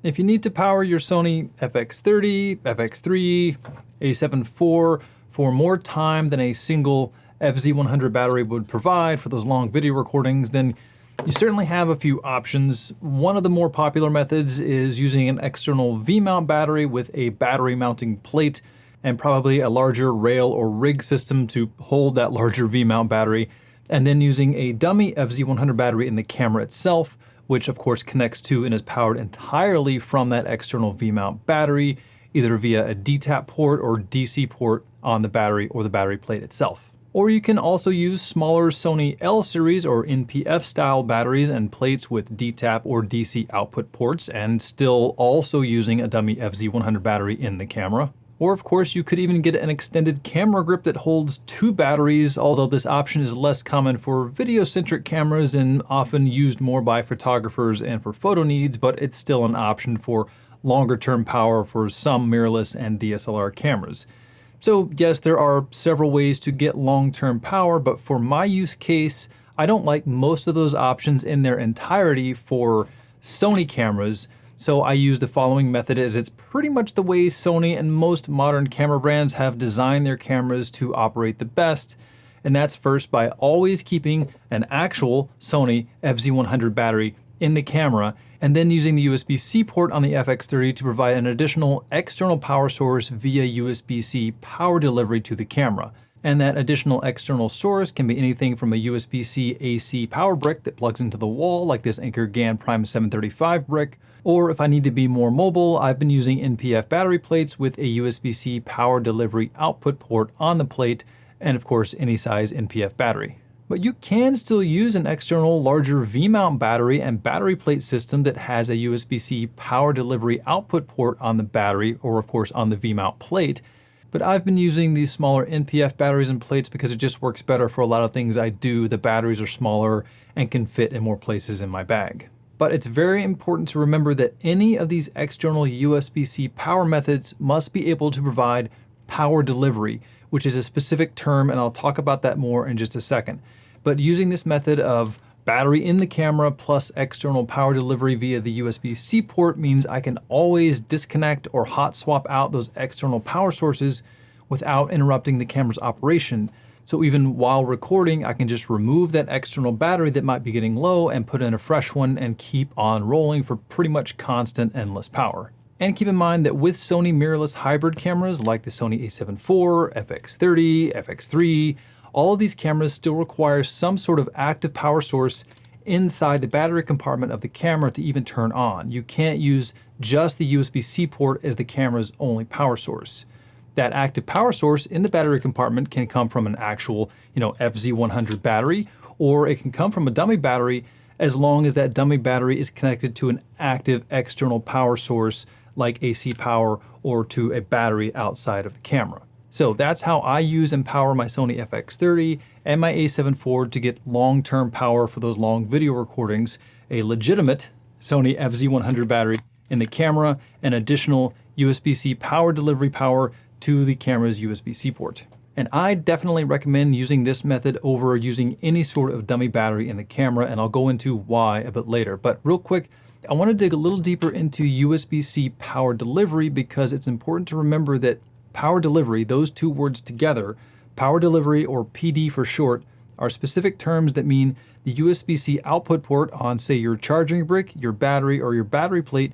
If you need to power your Sony FX30, FX3, A7 IV for more time than a single FZ100 battery would provide for those long video recordings, then you certainly have a few options. One of the more popular methods is using an external V-mount battery with a battery mounting plate and probably a larger rail or rig system to hold that larger V-mount battery, and then using a dummy FZ100 battery in the camera itself, which of course connects to and is powered entirely from that external V-mount battery, either via a DTAP port or DC port on the battery or the battery plate itself. Or you can also use smaller Sony L series or NPF style batteries and plates with DTAP or DC output ports and still also using a dummy FZ100 battery in the camera. Or of course you could even get an extended camera grip that holds two batteries, although this option is less common for video-centric cameras and often used more by photographers and for photo needs, but it's still an option for longer term power for some mirrorless and DSLR cameras. So yes, there are several ways to get long-term power, but for my use case, I don't like most of those options in their entirety for Sony cameras. So I use the following method as it's pretty much the way Sony and most modern camera brands have designed their cameras to operate the best. And that's first by always keeping an actual Sony FZ100 battery in the camera, and then using the USB-C port on the FX30 to provide an additional external power source via USB-C power delivery to the camera. And that additional external source can be anything from a USB-C AC power brick that plugs into the wall, like this Anker GaN Prime 735 brick, or if I need to be more mobile, I've been using NPF battery plates with a USB-C power delivery output port on the plate, and of course any size NPF battery. But you can still use an external larger V-mount battery and battery plate system that has a USB-C power delivery output port on the battery, or of course on the V-mount plate. But I've been using these smaller NPF batteries and plates because it just works better for a lot of things I do. The batteries are smaller and can fit in more places in my bag. But it's very important to remember that any of these external USB-C power methods must be able to provide power delivery, which is a specific term, and I'll talk about that more in just a second. But using this method of battery in the camera plus external power delivery via the USB-C port means I can always disconnect or hot swap out those external power sources without interrupting the camera's operation. So even while recording, I can just remove that external battery that might be getting low and put in a fresh one and keep on rolling for pretty much constant endless power. And keep in mind that with Sony mirrorless hybrid cameras like the Sony A7 IV, FX30, FX3, all of these cameras still require some sort of active power source inside the battery compartment of the camera to even turn on. You can't use just the USB-C port as the camera's only power source. That active power source in the battery compartment can come from an actual, FZ100 battery, or it can come from a dummy battery as long as that dummy battery is connected to an active external power source like AC power or to a battery outside of the camera. So that's how I use and power my Sony FX30 and my A7 IV to get long-term power for those long video recordings, a legitimate Sony FZ100 battery in the camera, and additional USB-C power delivery power to the camera's USB-C port. And I definitely recommend using this method over using any sort of dummy battery in the camera, and I'll go into why a bit later. But real quick, I want to dig a little deeper into USB-C power delivery because it's important to remember that power delivery, those two words together, power delivery or PD for short, are specific terms that mean the USB-C output port on, say, your charging brick, your battery, or your battery plate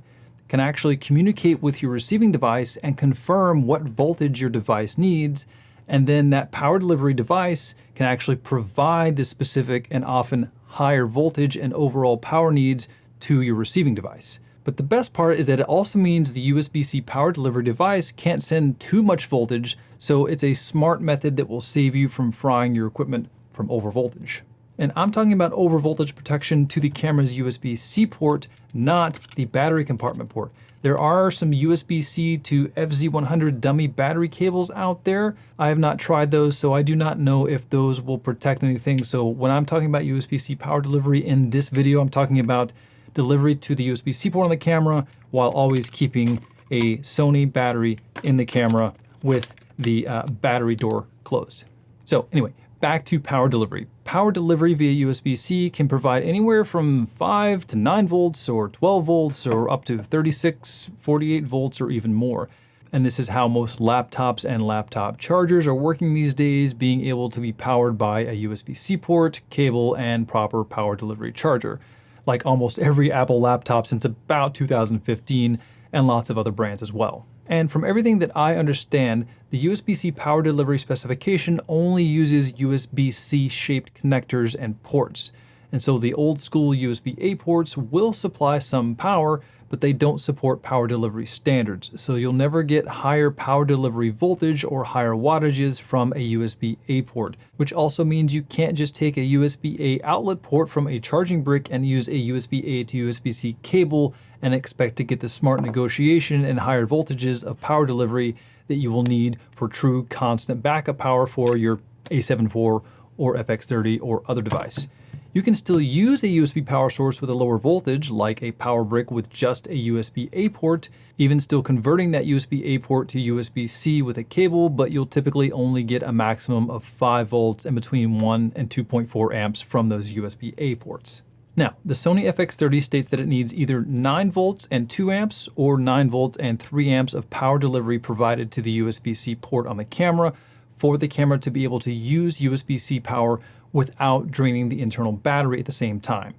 can actually communicate with your receiving device and confirm what voltage your device needs, and then that power delivery device can actually provide the specific and often higher voltage and overall power needs to your receiving device. But the best part is that it also means the USB-C power delivery device can't send too much voltage, so it's a smart method that will save you from frying your equipment from overvoltage. And I'm talking about overvoltage protection to the camera's USB-C port, not the battery compartment port. There are some USB-C to FZ100 dummy battery cables out there. I have not tried those, so I do not know if those will protect anything. So when I'm talking about USB-C power delivery in this video, I'm talking about delivery to the USB-C port on the camera while always keeping a Sony battery in the camera with the battery door closed. So anyway, back to power delivery. power delivery via USB-C can provide anywhere from 5 to 9 volts or 12 volts or up to 36, 48 volts or even more. And this is how most laptops and laptop chargers are working these days, being able to be powered by a USB-C port, cable, and proper power delivery charger, like almost every Apple laptop since about 2015, and lots of other brands as well. And from everything that I understand, the USB-C power delivery specification only uses USB-C shaped connectors and ports. And so the old school USB-A ports will supply some power, but they don't support power delivery standards. So you'll never get higher power delivery voltage or higher wattages from a USB-A port, which also means you can't just take a USB-A outlet port from a charging brick and use a USB-A to USB-C cable and expect to get the smart negotiation and higher voltages of power delivery that you will need for true constant backup power for your A7 IV or FX30 or other device. You can still use a USB power source with a lower voltage, like a power brick with just a USB-A port, even still converting that USB-A port to USB-C with a cable, but you'll typically only get a maximum of 5 volts and between 1 and 2.4 amps from those USB-A ports. Now, the Sony FX30 states that it needs either 9 volts and 2 amps or 9 volts and 3 amps of power delivery provided to the USB-C port on the camera for the camera to be able to use USB-C power without draining the internal battery at the same time.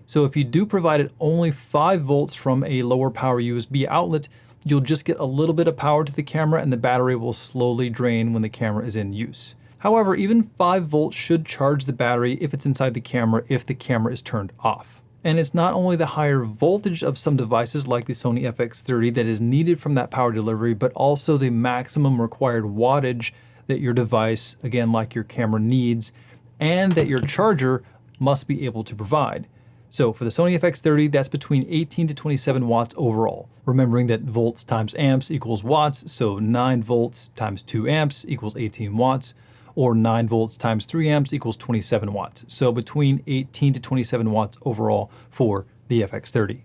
So if you do provide it only 5 volts from a lower power USB outlet, you'll just get a little bit of power to the camera and the battery will slowly drain when the camera is in use. However, even 5 volts should charge the battery if it's inside the camera if the camera is turned off. And it's not only the higher voltage of some devices like the Sony FX30 that is needed from that power delivery, but also the maximum required wattage that your device, again like your camera, needs, and that your charger must be able to provide. So for the Sony FX30, that's between 18 to 27 watts overall. Remembering that volts times amps equals watts, so 9 volts times 2 amps equals 18 watts, or 9 volts times 3 amps equals 27 watts. So between 18 to 27 watts overall for the FX30.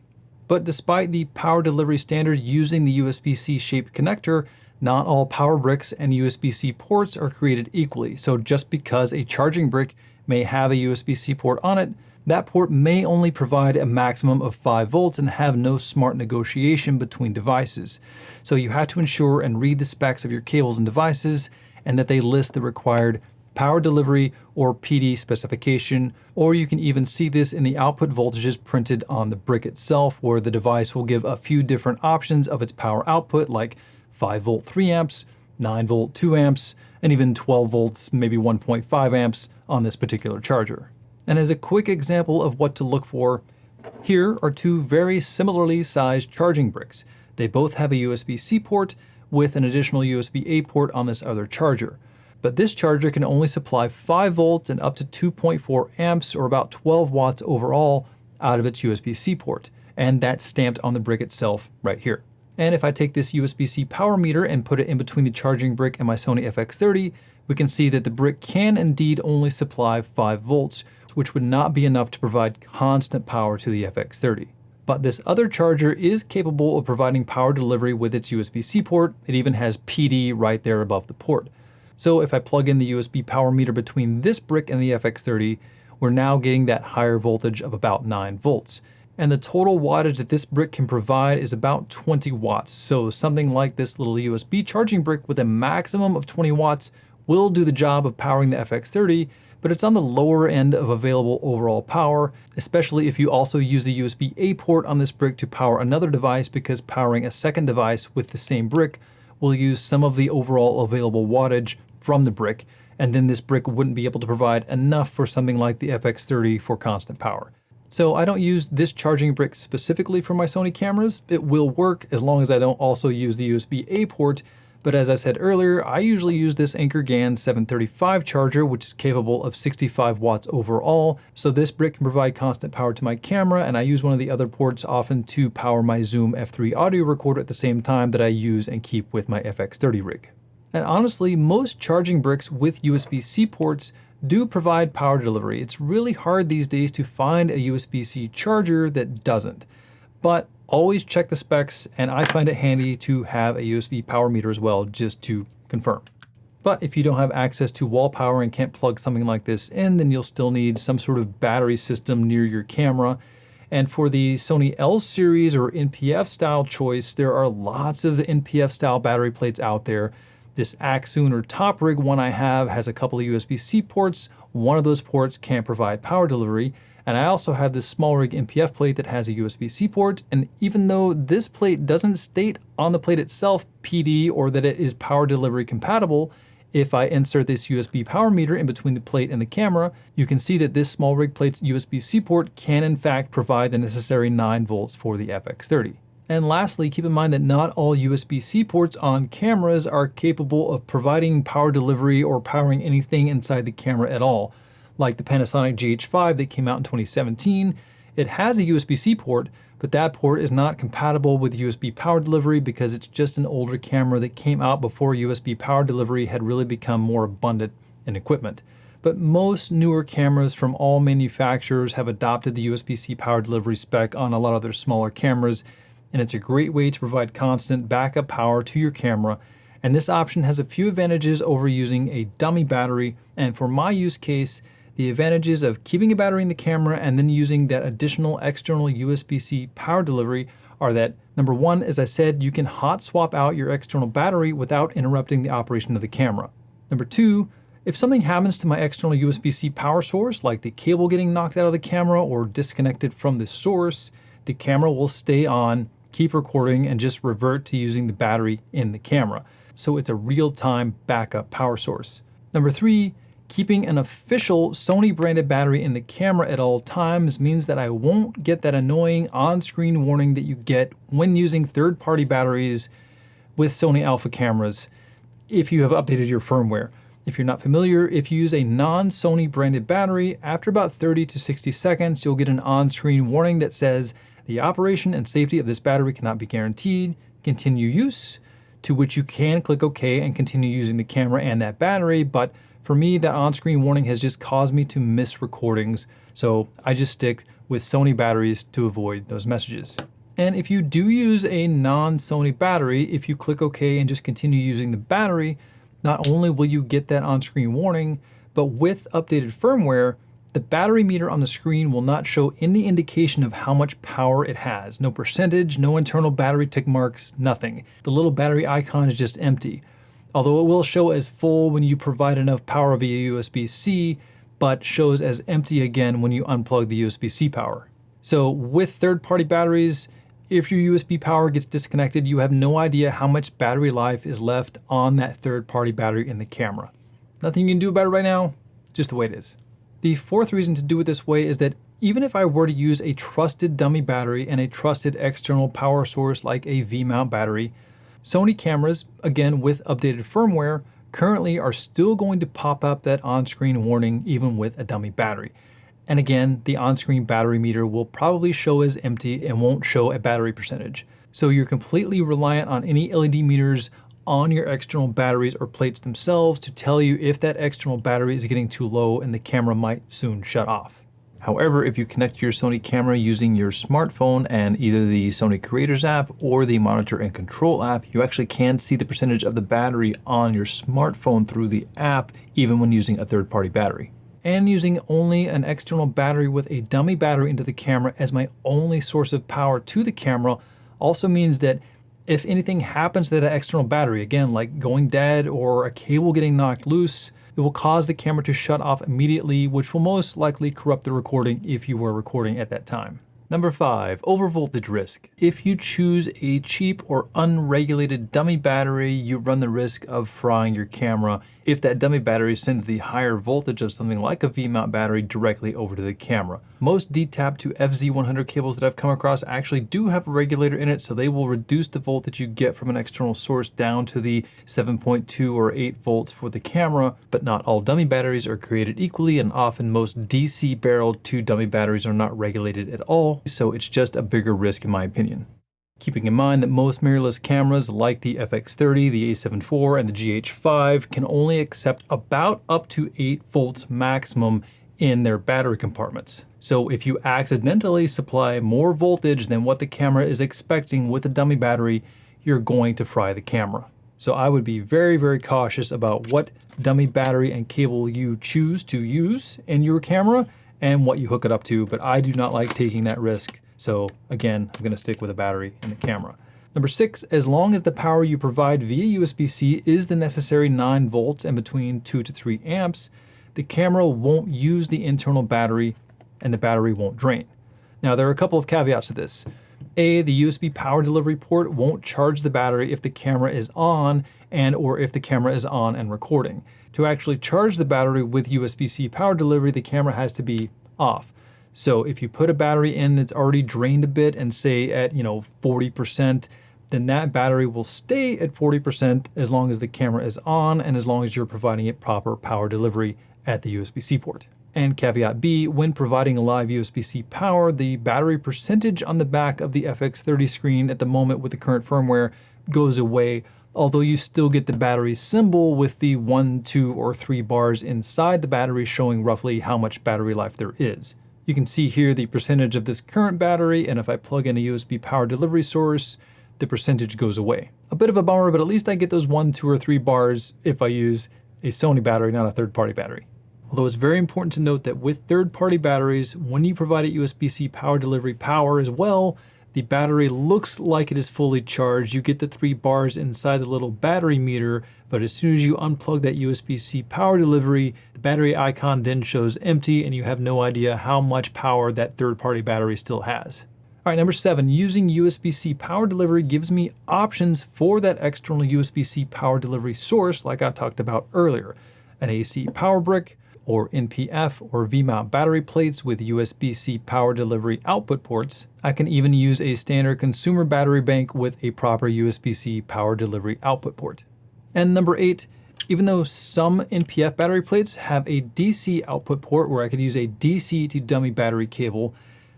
But despite the power delivery standard using the USB-C shaped connector, not all power bricks and USB-C ports are created equally. So just because a charging brick may have a USB-C port on it, that port may only provide a maximum of 5 volts and have no smart negotiation between devices. So you have to ensure and read the specs of your cables and devices and that they list the required power delivery or PD specification, or you can even see this in the output voltages printed on the brick itself, where the device will give a few different options of its power output, like 5 volt 3 amps, 9 volt 2 amps, and even 12 volts, maybe 1.5 amps on this particular charger. And as a quick example of what to look for, here are 2 very similarly sized charging bricks. They both have a USB-C port with an additional USB-A port on this other charger. But this charger can only supply 5 volts and up to 2.4 amps, or about 12 watts overall, out of its USB-C port. And that's stamped on the brick itself right here. And if I take this USB-C power meter and put it in between the charging brick and my Sony FX30, we can see that the brick can indeed only supply 5 volts, which would not be enough to provide constant power to the FX30. But this other charger is capable of providing power delivery with its USB-C port. It even has PD right there above the port. So if I plug in the USB power meter between this brick and the FX30, we're now getting that higher voltage of about 9 volts. And the total wattage that this brick can provide is about 20 watts. So something like this little USB charging brick with a maximum of 20 watts will do the job of powering the FX30, but it's on the lower end of available overall power, especially if you also use the USB-A port on this brick to power another device, because powering a second device with the same brick will use some of the overall available wattage from the brick, and then this brick wouldn't be able to provide enough for something like the FX30 for constant power. So I don't use this charging brick specifically for my Sony cameras. It will work as long as I don't also use the USB-A port, but as I said earlier, I usually use this Anker GaN 735 charger, which is capable of 65 watts overall. So this brick can provide constant power to my camera, and I use one of the other ports often to power my Zoom F3 audio recorder at the same time that I use and keep with my FX30 rig. And honestly, most charging bricks with USB-C ports do provide power delivery. It's really hard these days to find a USB-C charger that doesn't. But always check the specs, and I find it handy to have a USB power meter as well, just to confirm. But if you don't have access to wall power and can't plug something like this in, then you'll still need some sort of battery system near your camera. And for the Sony L series or NPF style choice, there are lots of NPF style battery plates out there. This Axoon or Top Rig one I have has a couple of USB-C ports. One of those ports can provide power delivery. And I also have this small rig NPF plate that has a USB-C port. And even though this plate doesn't state on the plate itself PD or that it is power delivery compatible, if I insert this USB power meter in between the plate and the camera, you can see that this small rig plate's USB-C port can in fact provide the necessary 9 volts for the FX30. And lastly, keep in mind that not all USB-C ports on cameras are capable of providing power delivery or powering anything inside the camera at all. Like the Panasonic GH5 that came out in 2017, it has a USB-C port, but that port is not compatible with USB power delivery because it's just an older camera that came out before USB power delivery had really become more abundant in equipment. But most newer cameras from all manufacturers have adopted the USB-C power delivery spec on a lot of their smaller cameras, and it's a great way to provide constant backup power to your camera. And this option has a few advantages over using a dummy battery, and for my use case, the advantages of keeping a battery in the camera and then using that additional external USB-C power delivery are that, number one, as I said, you can hot swap out your external battery without interrupting the operation of the camera. Number two, if something happens to my external USB-C power source, like the cable getting knocked out of the camera or disconnected from the source, the camera will stay on, keep recording, and just revert to using the battery in the camera. So it's a real-time backup power source. Number three, keeping an official Sony branded battery in the camera at all times means that I won't get that annoying on-screen warning that you get when using third-party batteries with Sony Alpha cameras if you have updated your firmware. If you're not familiar, if you use a non-Sony branded battery, after about 30 to 60 seconds, you'll get an on-screen warning that says, the operation and safety of this battery cannot be guaranteed. Continue use, to which you can click OK and continue using the camera and that battery, but for me, that on-screen warning has just caused me to miss recordings, so I just stick with Sony batteries to avoid those messages. And if you do use a non-Sony battery, if you click OK and just continue using the battery, not only will you get that on-screen warning, but with updated firmware, the battery meter on the screen will not show any indication of how much power it has. No percentage, no internal battery tick marks, nothing. The little battery icon is just empty. Although it will show as full when you provide enough power via USB-C, but shows as empty again when you unplug the USB-C power. So with third-party batteries, if your USB power gets disconnected, you have no idea how much battery life is left on that third-party battery in the camera. Nothing you can do about it right now, just the way it is. The fourth reason to do it this way is that even if I were to use a trusted dummy battery and a trusted external power source like a V-mount battery, Sony cameras, again with updated firmware, currently are still going to pop up that on-screen warning even with a dummy battery. And again, the on-screen battery meter will probably show as empty and won't show a battery percentage. So you're completely reliant on any LED meters on your external batteries or plates themselves to tell you if that external battery is getting too low and the camera might soon shut off. However, if you connect your Sony camera using your smartphone and either the Sony Creators app or the Monitor and Control app, you actually can see the percentage of the battery on your smartphone through the app, even when using a third-party battery. And using only an external battery with a dummy battery into the camera as my only source of power to the camera also means that if anything happens to that external battery, again, like going dead or a cable getting knocked loose, it will cause the camera to shut off immediately, which will most likely corrupt the recording if you were recording at that time. Number 5, overvoltage risk. If you choose a cheap or unregulated dummy battery, you run the risk of frying your camera if that dummy battery sends the higher voltage of something like a V-mount battery directly over to the camera. Most D-Tap to FZ100 cables that I've come across actually do have a regulator in it, so they will reduce the voltage you get from an external source down to the 7.2 or 8 volts for the camera, but not all dummy batteries are created equally, and often most DC barreled 2 dummy batteries are not regulated at all, so it's just a bigger risk in my opinion. Keeping in mind that most mirrorless cameras like the FX30, the A7 IV, and the GH5 can only accept about up to 8 volts maximum in their battery compartments. So if you accidentally supply more voltage than what the camera is expecting with a dummy battery, you're going to fry the camera. So I would be very, very cautious about what dummy battery and cable you choose to use in your camera and what you hook it up to, but I do not like taking that risk. So again, I'm gonna stick with a battery in the camera. Number 6, as long as the power you provide via USB-C is the necessary 9 volts and between 2 to 3 amps, the camera won't use the internal battery and the battery won't drain. Now there are a couple of caveats to this. A, the USB power delivery port won't charge the battery if the camera is on or if the camera is on and recording. To actually charge the battery with USB-C power delivery, the camera has to be off. So if you put a battery in that's already drained a bit and say at 40%, then that battery will stay at 40% as long as the camera is on and as long as you're providing it proper power delivery at the USB-C port. And caveat B, when providing a live USB-C power, the battery percentage on the back of the FX30 screen at the moment with the current firmware goes away, although you still get the battery symbol with the 1, 2, or 3 bars inside the battery showing roughly how much battery life there is. You can see here the percentage of this current battery, and if I plug in a USB power delivery source, the percentage goes away. A bit of a bummer, but at least I get those 1, 2, or 3 bars if I use a Sony battery, not a third-party battery. Although it's very important to note that with third-party batteries, when you provide a USB-C power delivery power as well, the battery looks like it is fully charged. You get the 3 bars inside the little battery meter, but as soon as you unplug that USB-C power delivery, the battery icon then shows empty and you have no idea how much power that third-party battery still has. All right, number 7, using USB-C power delivery gives me options for that external USB-C power delivery source like I talked about earlier. An AC power brick, or NPF or V-mount battery plates with USB-C power delivery output ports. I can even use a standard consumer battery bank with a proper USB-C power delivery output port. And number 8, even though some NPF battery plates have a DC output port where I could use a DC to dummy battery cable,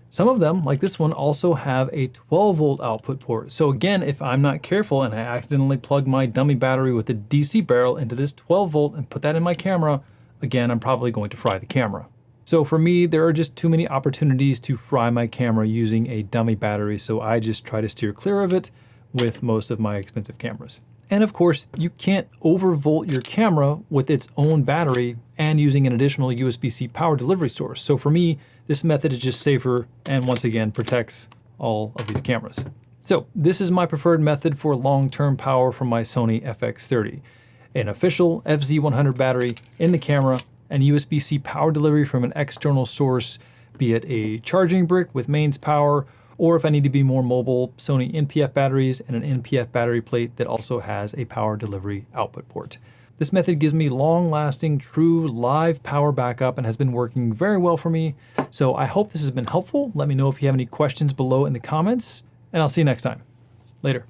some of them, like this one, also have a 12-volt output port. So again, if I'm not careful and I accidentally plug my dummy battery with a DC barrel into this 12-volt and put that in my camera, again, I'm probably going to fry the camera. So for me, there are just too many opportunities to fry my camera using a dummy battery, so I just try to steer clear of it with most of my expensive cameras. And of course, you can't overvolt your camera with its own battery and using an additional USB-C power delivery source. So for me, this method is just safer and once again protects all of these cameras. So this is my preferred method for long-term power from my Sony FX30. An official FZ100 battery in the camera and USB-C power delivery from an external source, be it a charging brick with mains power, or if I need to be more mobile, Sony NPF batteries and an NPF battery plate that also has a power delivery output port. This method gives me long-lasting, true live power backup and has been working very well for me. So I hope this has been helpful. Let me know if you have any questions below in the comments, and I'll see you next time. Later.